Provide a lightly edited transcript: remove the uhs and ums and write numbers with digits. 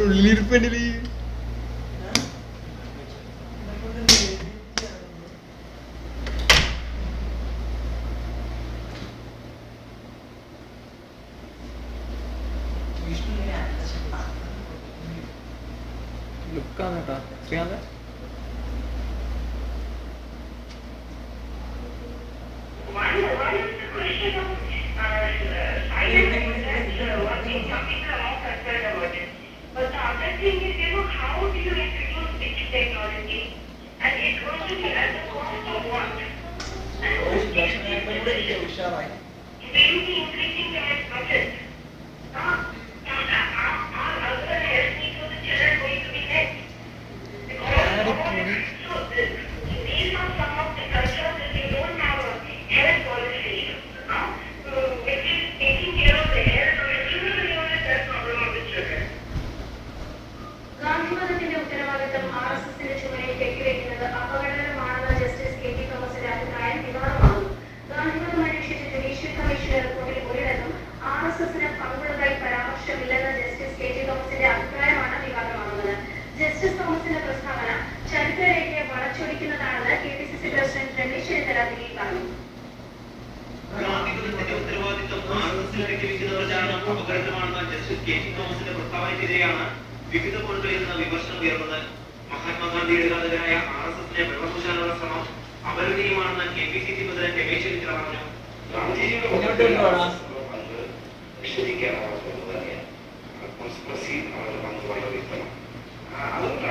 ഉള്ളിലിരിപ്പല്ലേ ലുക്കാണ് കേട്ടാ Srikanth. അപകടമാണെന്ന justice K T തോമസിന്റെ പ്രസ്താവനയ്ക്കെതിരെയാണ് വിവിധ കോണുകളിൽ നിന്ന് വിമർശനം ഉയർന്നത്. മഹാത്മാഗാന്ധിയുടെ ഘാതകരായ RSSനെ വെള്ളപൂശാനുള്ള ശ്രമം അപലപനീയമാണെന്ന് KPCC പ്രസിഡന്റ് രമേശ് ചെന്നിത്തല പറഞ്ഞു. വിശദീകരിക്കാനാവാത്തത് തന്നെയാണ്. വളരെ വ്യക്തമാണ്. അതുകൊണ്ട്